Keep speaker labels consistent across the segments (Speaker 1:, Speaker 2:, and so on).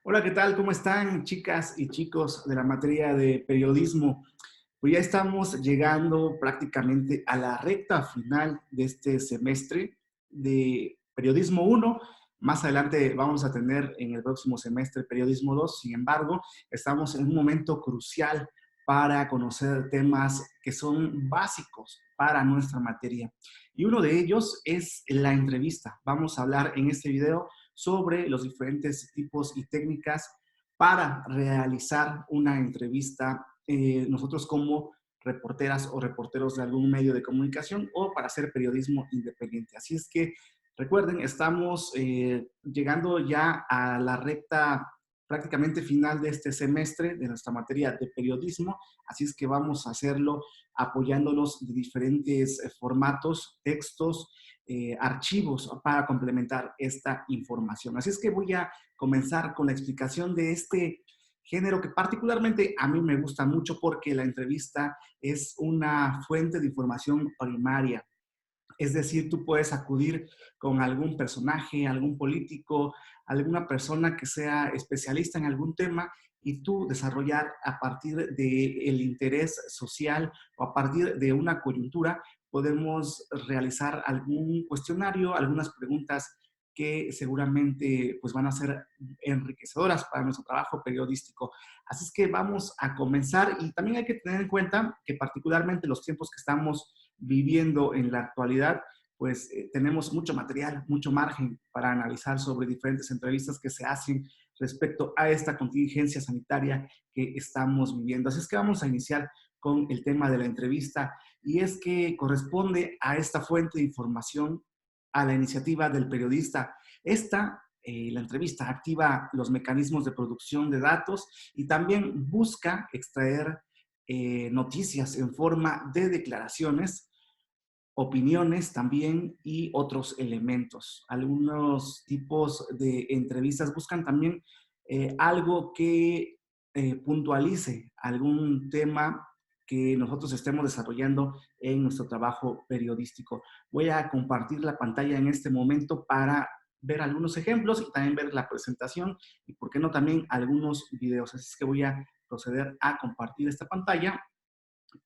Speaker 1: Hola, ¿qué tal? ¿Cómo están, chicas y chicos de la materia de periodismo? Pues ya estamos llegando prácticamente a la recta final de este semestre de Periodismo uno. Más adelante vamos a tener en el próximo semestre Periodismo 2. Sin embargo, estamos en un momento crucial para conocer temas que son básicos para nuestra materia. Y uno de ellos es la entrevista. Vamos a hablar en este video sobre los diferentes tipos y técnicas para realizar una entrevista, nosotros como reporteras o reporteros de algún medio de comunicación o para hacer periodismo independiente. Así es que recuerden, estamos llegando ya a la recta prácticamente final de este semestre de nuestra materia de periodismo, así es que vamos a hacerlo apoyándonos de diferentes formatos, textos, archivos para complementar esta información. Así es que voy a comenzar con la explicación de este género que particularmente a mí me gusta mucho porque la entrevista es una fuente de información primaria. Es decir, tú puedes acudir con algún personaje, algún político, alguna persona que sea especialista en algún tema y tú desarrollar a partir del interés social o a partir de una coyuntura, podemos realizar algún cuestionario, algunas preguntas que seguramente pues, van a ser enriquecedoras para nuestro trabajo periodístico. Así es que vamos a comenzar y también hay que tener en cuenta que particularmente los tiempos que estamos viviendo en la actualidad, pues tenemos mucho material, mucho margen para analizar sobre diferentes entrevistas que se hacen respecto a esta contingencia sanitaria que estamos viviendo. Así es que vamos a iniciar con el tema de la entrevista y es que corresponde a esta fuente de información, a la iniciativa del periodista. La entrevista activa los mecanismos de producción de datos y también busca extraer noticias en forma de declaraciones, opiniones también y otros elementos. Algunos tipos de entrevistas buscan también algo que puntualice algún tema que nosotros estemos desarrollando en nuestro trabajo periodístico. Voy a compartir la pantalla en este momento para ver algunos ejemplos y también ver la presentación y, por qué no, también algunos videos. Así es que voy a proceder a compartir esta pantalla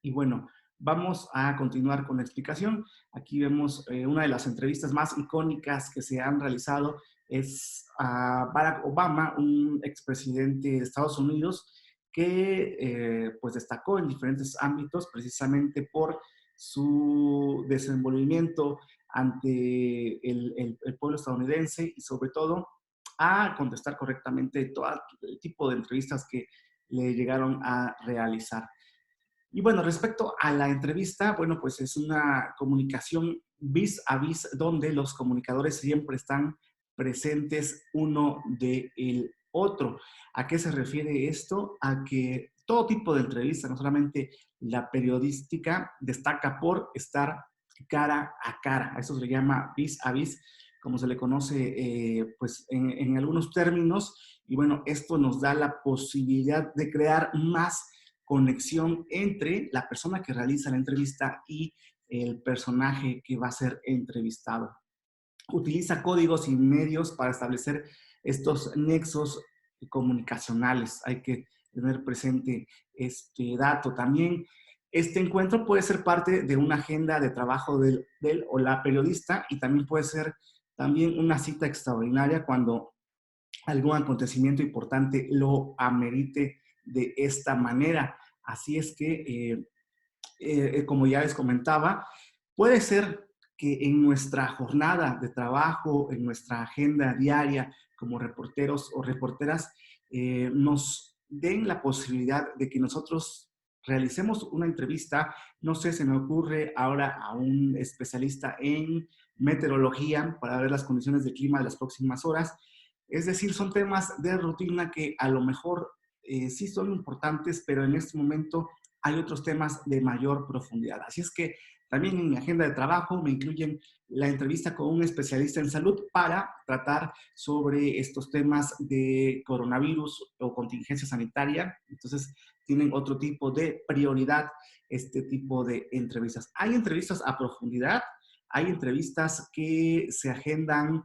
Speaker 1: y bueno, vamos a continuar con la explicación. Aquí vemos una de las entrevistas más icónicas que se han realizado es a Barack Obama, un expresidente de Estados Unidos que pues destacó en diferentes ámbitos precisamente por su desenvolvimiento ante el pueblo estadounidense y sobre todo a contestar correctamente todo el tipo de entrevistas que le llegaron a realizar. Y bueno, respecto a la entrevista, bueno, pues es una comunicación vis a vis donde los comunicadores siempre están presentes uno del otro. ¿A qué se refiere esto? A que todo tipo de entrevista, no solamente la periodística, destaca por estar cara a cara. A eso se le llama vis a vis, como se le conoce pues en algunos términos. Y bueno, esto nos da la posibilidad de crear más conexión entre la persona que realiza la entrevista y el personaje que va a ser entrevistado. Utiliza códigos y medios para establecer estos nexos comunicacionales. Hay que tener presente este dato. También este encuentro puede ser parte de una agenda de trabajo del o la periodista y también puede ser también una cita extraordinaria cuando algún acontecimiento importante lo amerite de esta manera. Así es que, como ya les comentaba, puede ser que en nuestra jornada de trabajo, en nuestra agenda diaria como reporteros o reporteras, nos den la posibilidad de que nosotros realicemos una entrevista. No sé, se me ocurre ahora a un especialista en meteorología para ver las condiciones de clima de las próximas horas. Es decir, son temas de rutina que a lo mejor sí son importantes, pero en este momento hay otros temas de mayor profundidad. Así es que también en mi agenda de trabajo me incluyen la entrevista con un especialista en salud para tratar sobre estos temas de coronavirus o contingencia sanitaria. Entonces, tienen otro tipo de prioridad este tipo de entrevistas. Hay entrevistas a profundidad, hay entrevistas que se agendan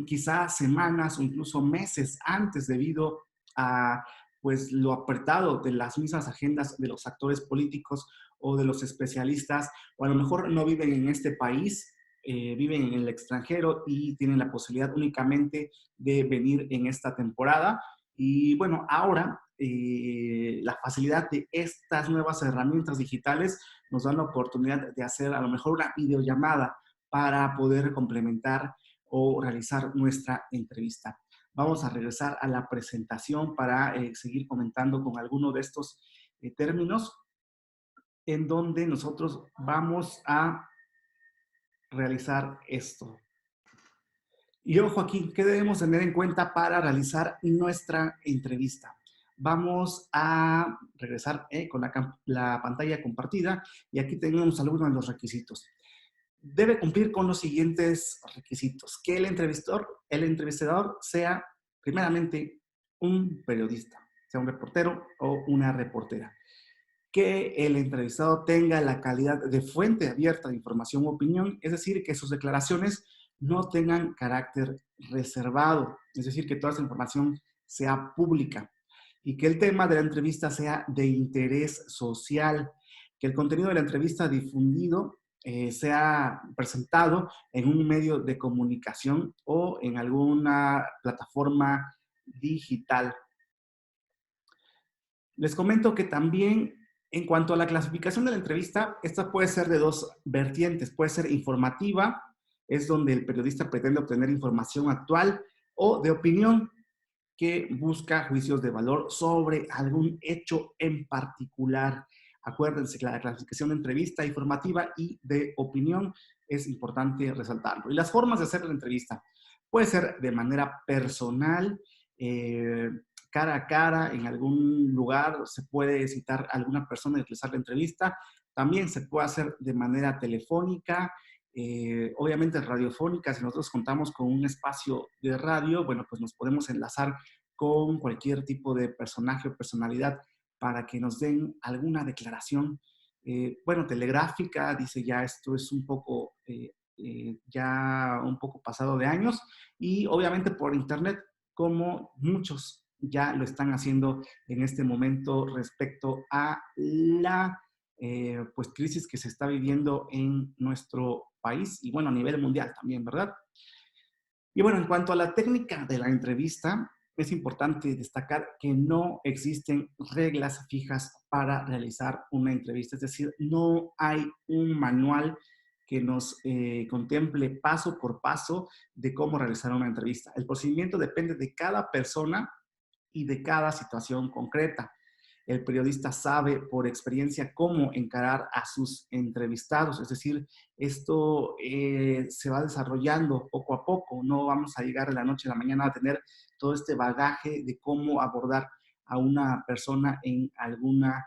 Speaker 1: quizás semanas o incluso meses antes debido a pues lo apretado de las mismas agendas de los actores políticos o de los especialistas, o a lo mejor no viven en este país, viven en el extranjero y tienen la posibilidad únicamente de venir en esta temporada. Y bueno, ahora la facilidad de estas nuevas herramientas digitales nos dan la oportunidad de hacer a lo mejor una videollamada para poder complementar o realizar nuestra entrevista. Vamos a regresar a la presentación para seguir comentando con alguno de estos términos en donde nosotros vamos a realizar esto. Y ojo aquí, ¿qué debemos tener en cuenta para realizar nuestra entrevista? Vamos a regresar con la pantalla compartida y aquí tenemos algunos de los requisitos. Debe cumplir con los siguientes requisitos. Que el entrevistador sea primeramente un periodista, sea un reportero o una reportera. Que el entrevistado tenga la calidad de fuente abierta de información o opinión, es decir, que sus declaraciones no tengan carácter reservado, es decir, que toda esa información sea pública y que el tema de la entrevista sea de interés social, que el contenido de la entrevista difundido sea presentado en un medio de comunicación o en alguna plataforma digital. Les comento que también en cuanto a la clasificación de la entrevista, esta puede ser de dos vertientes. Puede ser informativa, es donde el periodista pretende obtener información actual, o de opinión, que busca juicios de valor sobre algún hecho en particular. Acuérdense que la clasificación de entrevista informativa y de opinión es importante resaltarlo. Y las formas de hacer la entrevista. Puede ser de manera personal, cara a cara, en algún lugar, se puede citar a alguna persona y realizar la entrevista. También se puede hacer de manera telefónica, obviamente radiofónica. Si nosotros contamos con un espacio de radio, bueno, pues nos podemos enlazar con cualquier tipo de personaje o personalidad para que nos den alguna declaración, bueno, telegráfica. Dice ya esto es un poco, ya un poco pasado de años, y obviamente por internet, como muchos ya lo están haciendo en este momento respecto a la pues crisis que se está viviendo en nuestro país y bueno, a nivel mundial también, ¿verdad? Y bueno, en cuanto a la técnica de la entrevista, es importante destacar que no existen reglas fijas para realizar una entrevista, es decir, no hay un manual que nos contemple paso por paso de cómo realizar una entrevista. El procedimiento depende de cada persona y de cada situación concreta. El periodista sabe por experiencia cómo encarar a sus entrevistados, es decir, esto se va desarrollando poco a poco, no vamos a llegar de la noche a la mañana a tener todo este bagaje de cómo abordar a una persona en alguna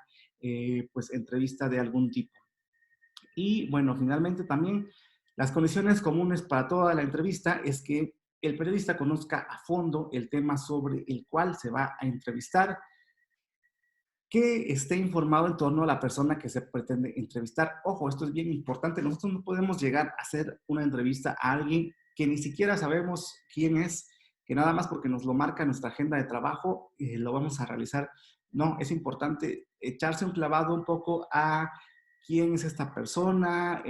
Speaker 1: pues entrevista de algún tipo. Y bueno, finalmente también las condiciones comunes para toda la entrevista es que el periodista conozca a fondo el tema sobre el cual se va a entrevistar, que esté informado en torno a la persona que se pretende entrevistar. Ojo, esto es bien importante. Nosotros no podemos llegar a hacer una entrevista a alguien que ni siquiera sabemos quién es, que nada más porque nos lo marca nuestra agenda de trabajo, lo vamos a realizar. No, es importante echarse un clavado un poco a quién es esta persona,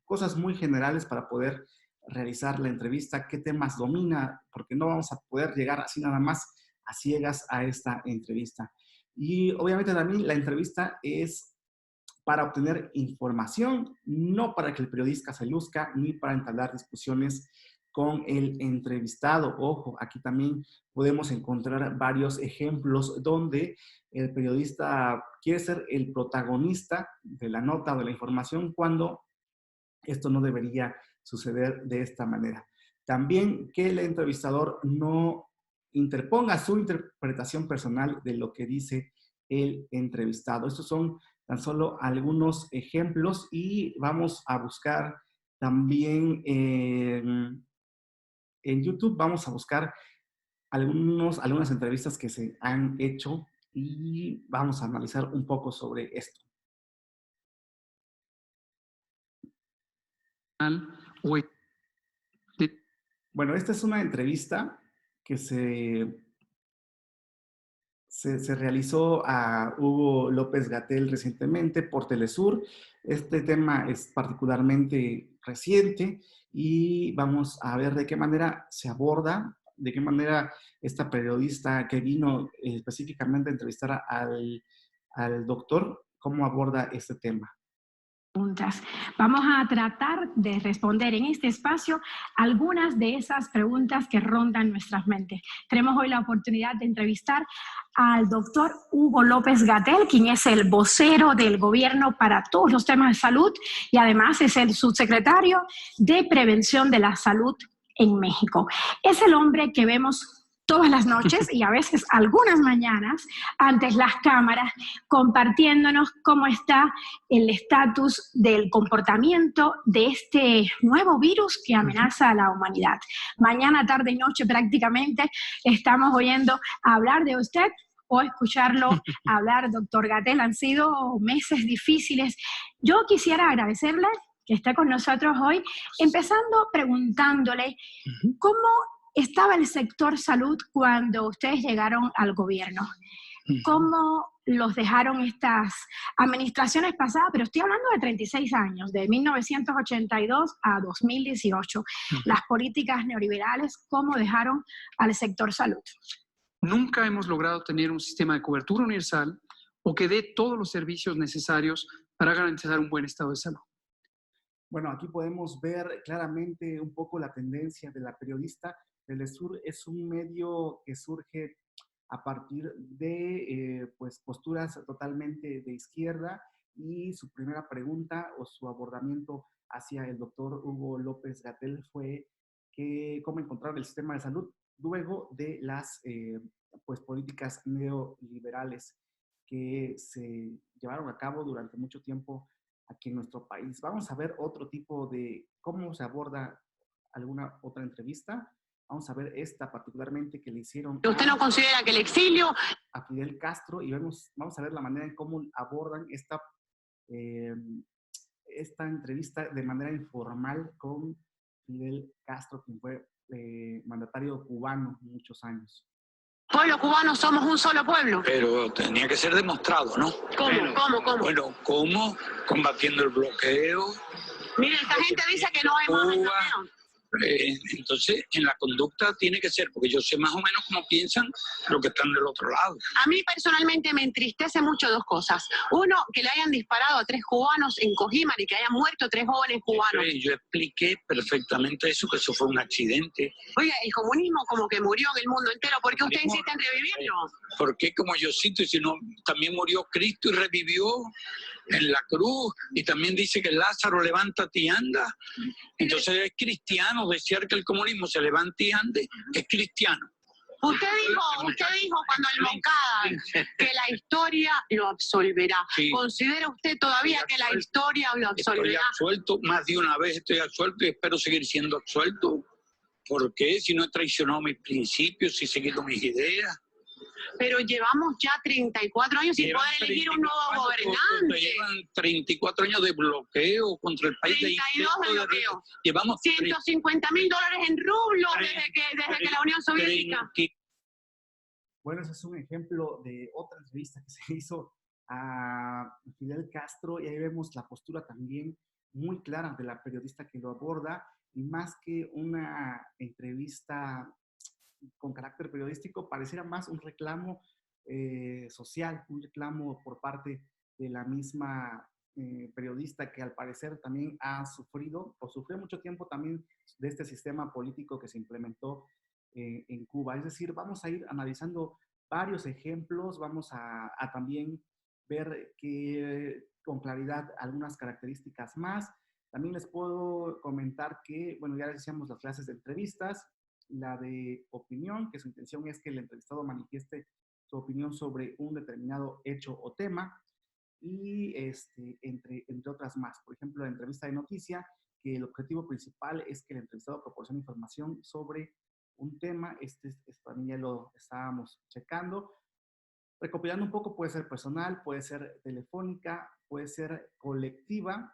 Speaker 1: cosas muy generales para poder realizar la entrevista, qué temas domina, porque no vamos a poder llegar así nada más a ciegas a esta entrevista. Y obviamente también la entrevista es para obtener información, no para que el periodista se luzca ni para entablar discusiones con el entrevistado. Ojo, aquí también podemos encontrar varios ejemplos donde el periodista quiere ser el protagonista de la nota o de la información cuando esto no debería suceder de esta manera. También que el entrevistador no interponga su interpretación personal de lo que dice el entrevistado. Estos son tan solo algunos ejemplos y vamos a buscar también en YouTube, vamos a buscar algunas entrevistas que se han hecho y vamos a analizar un poco sobre esto.
Speaker 2: O
Speaker 1: Bueno, esta es una entrevista que se realizó a Hugo López-Gatell recientemente por Telesur. Este tema es particularmente reciente y vamos a ver de qué manera se aborda, de qué manera esta periodista que vino específicamente a entrevistar al doctor, cómo aborda este tema.
Speaker 2: Preguntas. Vamos a tratar de responder en este espacio algunas de esas preguntas que rondan nuestras mentes. Tenemos hoy la oportunidad de entrevistar al doctor Hugo López-Gatell, quien es el vocero del gobierno para todos los temas de salud y además es el subsecretario de Prevención de la Salud en México. Es el hombre que vemos todas las noches y a veces algunas mañanas ante las cámaras compartiéndonos cómo está el estatus del comportamiento de este nuevo virus que amenaza a la humanidad. Mañana, tarde y noche prácticamente estamos oyendo hablar de usted o escucharlo hablar, doctor Gatell. Han sido meses difíciles. Yo quisiera agradecerle que esté con nosotros hoy, empezando preguntándole cómo estaba el sector salud cuando ustedes llegaron al gobierno. ¿Cómo los dejaron estas administraciones pasadas? Pero estoy hablando de 36 años, de 1982 a 2018. Las políticas neoliberales, ¿cómo dejaron al sector salud?
Speaker 3: Nunca hemos logrado tener un sistema de cobertura universal o que dé todos los servicios necesarios para garantizar un buen estado de salud.
Speaker 1: Bueno, aquí podemos ver claramente un poco la tendencia de la periodista. Telesur es un medio que surge a partir de pues, posturas totalmente de izquierda y su primera pregunta o su abordamiento hacia el doctor Hugo López-Gatell fue que cómo encontrar el sistema de salud luego de las pues, políticas neoliberales que se llevaron a cabo durante mucho tiempo aquí en nuestro país. Vamos a ver otro tipo de cómo se aborda alguna otra entrevista. Vamos a ver esta particularmente que le hicieron.
Speaker 4: ¿Usted no considera que el exilio?
Speaker 1: A Fidel Castro y vamos a ver la manera en cómo abordan esta entrevista de manera informal con Fidel Castro, quien fue mandatario cubano muchos años.
Speaker 4: Pueblo cubano somos un solo pueblo.
Speaker 5: Pero tenía que ser demostrado, ¿no?
Speaker 4: ¿Cómo?
Speaker 5: Bueno, ¿cómo? Combatiendo el bloqueo.
Speaker 4: Mire, esta gente dice que no hay más bloqueo.
Speaker 5: Entonces, en la conducta tiene que ser, porque yo sé más o menos cómo piensan los que están del otro lado.
Speaker 4: A mí personalmente me entristece mucho dos cosas. Uno, que le hayan disparado a 3 cubanos en Cojímar y que hayan muerto 3 jóvenes cubanos.
Speaker 5: Yo expliqué perfectamente eso, que eso fue un accidente.
Speaker 4: Oiga, el comunismo como que murió en el mundo entero. ¿Por qué usted insiste en revivirlo?
Speaker 5: Porque como yo cito, si no, también murió Cristo y revivió en la cruz, y también dice que Lázaro levántate y anda. Entonces es cristiano, desear que el comunismo se levante y ande, es cristiano.
Speaker 4: Usted dijo cuando el Moncada que la historia lo absolverá. Sí. ¿Considera usted todavía que la historia lo absolverá?
Speaker 5: Estoy absuelto, más de una vez estoy absuelto y espero seguir siendo absuelto. ¿Por qué? Si no he traicionado mis principios, si he seguido mis ideas.
Speaker 4: Pero llevamos ya 34 años sin poder elegir un nuevo gobernante.
Speaker 5: Llevan 34 años de bloqueo contra el país.
Speaker 4: 32 de bloqueo.
Speaker 5: Llevamos
Speaker 4: $150.000 en rublos desde que la Unión Soviética.
Speaker 1: Bueno, ese es un ejemplo de otra entrevista que se hizo a Fidel Castro y ahí vemos la postura también muy clara de la periodista que lo aborda y más que una entrevista con carácter periodístico, pareciera más un reclamo social, un reclamo por parte de la misma periodista que al parecer también ha sufrido o sufrió mucho tiempo también de este sistema político que se implementó en Cuba. Es decir, vamos a ir analizando varios ejemplos, vamos a también ver que, con claridad algunas características más. También les puedo comentar que, bueno, ya decíamos las clases de entrevistas, la de opinión, que su intención es que el entrevistado manifieste su opinión sobre un determinado hecho o tema, y entre otras más. Por ejemplo, la entrevista de noticia, que el objetivo principal es que el entrevistado proporcione información sobre un tema. También ya lo estábamos checando. Recopilando un poco, puede ser personal, puede ser telefónica, puede ser colectiva.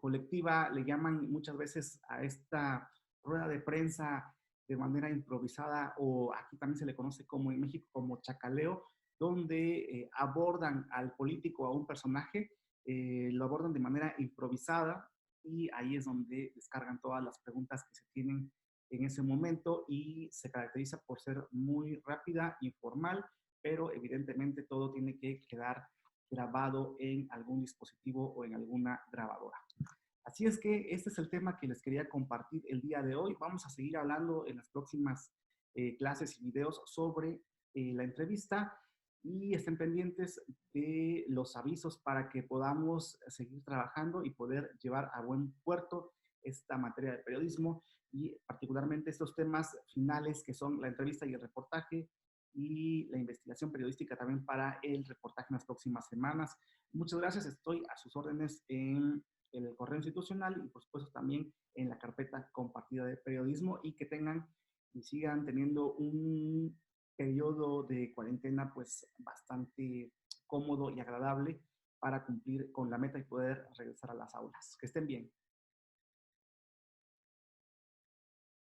Speaker 1: Colectiva le llaman muchas veces a esta rueda de prensa de manera improvisada, o aquí también se le conoce como en México como chacaleo, donde abordan al político, a un personaje, lo abordan de manera improvisada y ahí es donde descargan todas las preguntas que se tienen en ese momento y se caracteriza por ser muy rápida, informal, pero evidentemente todo tiene que quedar grabado en algún dispositivo o en alguna grabadora. Así es que este es el tema que les quería compartir el día de hoy. Vamos a seguir hablando en las próximas clases y videos sobre la entrevista y estén pendientes de los avisos para que podamos seguir trabajando y poder llevar a buen puerto esta materia de periodismo y particularmente estos temas finales que son la entrevista y el reportaje y la investigación periodística también para el reportaje en las próximas semanas. Muchas gracias, estoy a sus órdenes en el correo institucional y por supuesto también en la carpeta compartida de periodismo y que tengan y sigan teniendo un periodo de cuarentena pues bastante cómodo y agradable para cumplir con la meta y poder regresar a las aulas. Que estén bien.